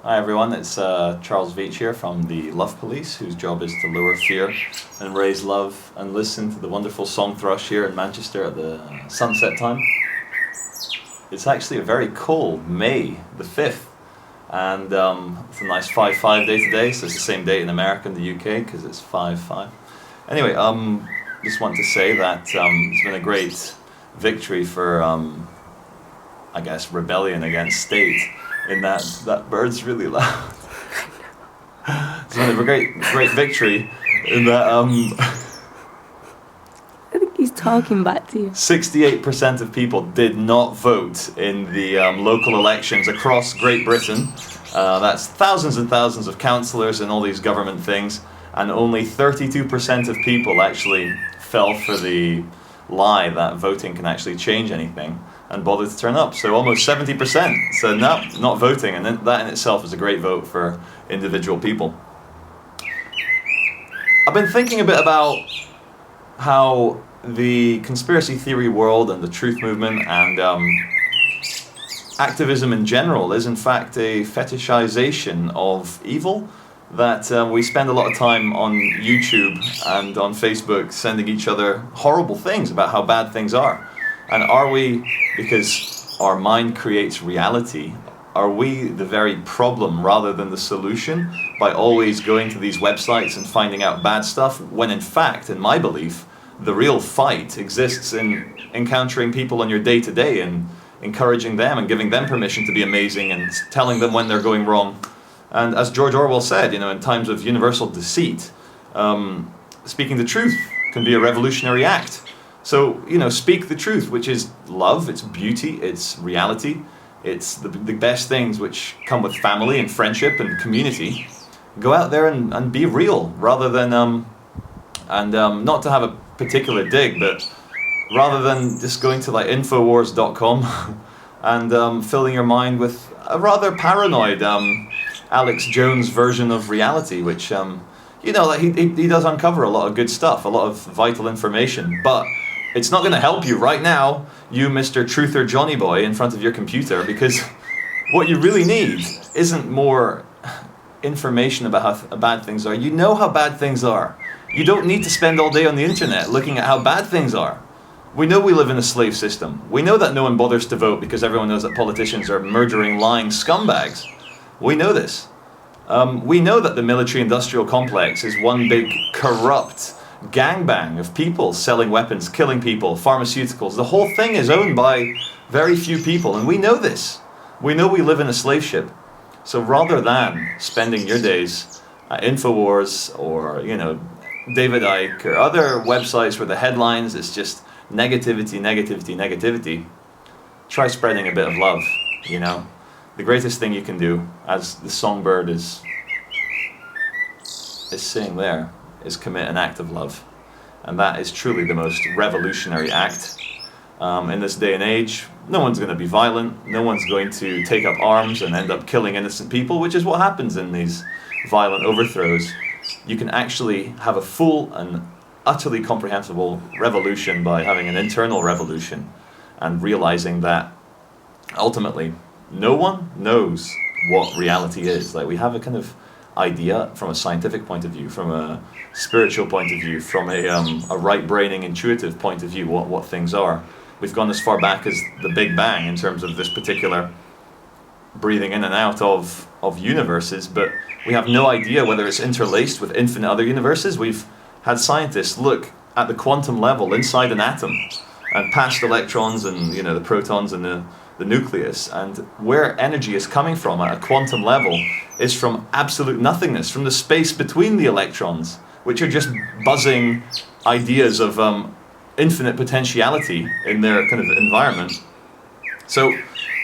Hi everyone, it's Charles Veitch here from the Love Police, whose job is to lower fear and raise love, and listen to the wonderful song thrush here in Manchester at the sunset time. It's actually a very cold May the 5th, and it's a nice 5-5 day today, so it's the same date in America and the UK because it's 5-5. Anyway, just want to say that it's been a great victory for, I guess, rebellion against state. In that bird's really loud. It's been a great victory in that I think he's talking back to you. 68% of people did not vote in the local elections across Great Britain. That's thousands and thousands of councillors and all these government things, and only 32% of people actually fell for the lie that voting can actually change anything and bothered to turn up. So almost 70% said no, not voting, and that in itself is a great vote for individual people. I've been thinking a bit about how the conspiracy theory world and the truth movement and activism in general is in fact a fetishization of evil, that we spend a lot of time on YouTube and on Facebook sending each other horrible things about how bad things are. And are we, because our mind creates reality, are we the very problem rather than the solution by always going to these websites and finding out bad stuff, when in fact, in my belief, the real fight exists in encountering people on your day-to-day and encouraging them and giving them permission to be amazing and telling them when they're going wrong. And as George Orwell said, in times of universal deceit, speaking the truth can be a revolutionary act. So, speak the truth, which is love, it's beauty, it's reality, it's the best things which come with family and friendship and community. Go out there and be real, rather than, not to have a particular dig, but rather than just going to like Infowars.com and filling your mind with a rather paranoid Alex Jones version of reality, which, he does uncover a lot of good stuff, a lot of vital information, but it's not going to help you right now, you Mr. Truther Johnny Boy in front of your computer, because what you really need isn't more information about how bad things are. You know how bad things are. You don't need to spend all day on the internet looking at how bad things are. We know we live in a slave system. We know that no one bothers to vote because everyone knows that politicians are murdering, lying scumbags. We know this. We know that the military-industrial complex is one big corrupt gangbang of people selling weapons, killing people, pharmaceuticals. The whole thing is owned by very few people, and we know this. We know we live in a slave ship. So rather than spending your days at Infowars or, David Icke or other websites where the headlines is just negativity, negativity, negativity, try spreading a bit of love, The greatest thing you can do, as the songbird is saying there, is commit an act of love. And that is truly the most revolutionary act. In this day and age, no one's going to be violent, no one's going to take up arms and end up killing innocent people, which is what happens in these violent overthrows. You can actually have a full and utterly comprehensible revolution by having an internal revolution and realizing that ultimately no one knows what reality is. Like, we have a kind of idea from a scientific point of view, from a spiritual point of view, from a right-braining, intuitive point of view, what things are. We've gone as far back as the Big Bang in terms of this particular breathing in and out of universes, but we have no idea whether it's interlaced with infinite other universes. We've had scientists look at the quantum level inside an atom and past electrons and the protons and the nucleus, and where energy is coming from at a quantum level is from absolute nothingness, from the space between the electrons, which are just buzzing ideas of infinite potentiality in their kind of environment. So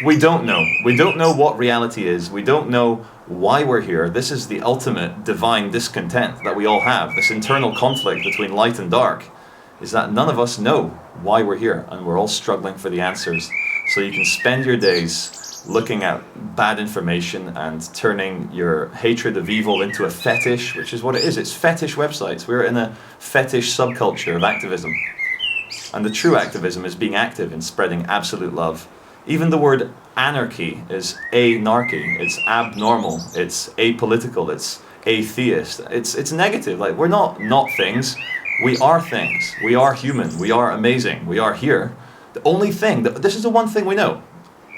we don't know. We don't know what reality is. We don't know why we're here. This is the ultimate divine discontent that we all have, this internal conflict between light and dark, is that none of us know why we're here, and we're all struggling for the answers. So you can spend your days looking at bad information and turning your hatred of evil into a fetish, which is what it is. It's fetish websites. We're in a fetish subculture of activism. And the true activism is being active in spreading absolute love. Even the word anarchy is anarchy. It's abnormal. It's apolitical. It's atheist. It's negative. Like, we're not things. We are things. We are human. We are amazing. We are here. The only thing, this is the one thing we know.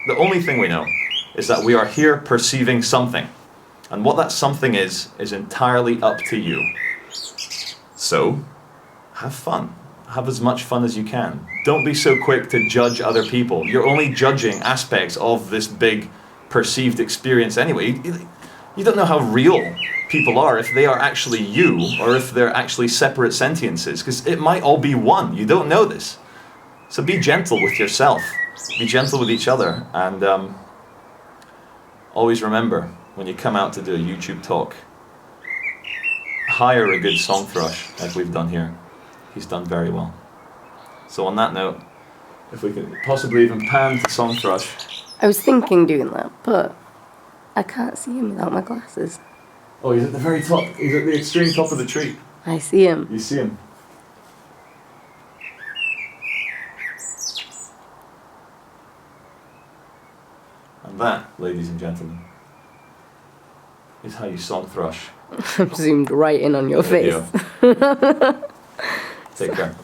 The only thing we know is that we are here perceiving something. And what that something is entirely up to you. So, have fun. Have as much fun as you can. Don't be so quick to judge other people. You're only judging aspects of this big perceived experience anyway. You don't know how real people are, if they are actually you, or if they're actually separate sentiences, because it might all be one. You don't know this. So be gentle with yourself. Be gentle with each other. And always remember, when you come out to do a YouTube talk, hire a good song thrush, like we've done here. He's done very well. So on that note, if we could possibly even pan to song thrush. I was thinking doing that, but I can't see him without my glasses. Oh, he's at the very top. He's at the extreme top of the tree. I see him. You see him. And that, ladies and gentlemen, is how you song thrush. I'm zoomed right in on your face. Take care.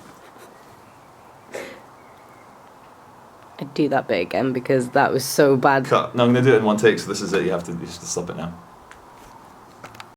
I'd do that bit again because that was so bad. Cut. No, I'm going to do it in one take, so this is it. You have to stop it now.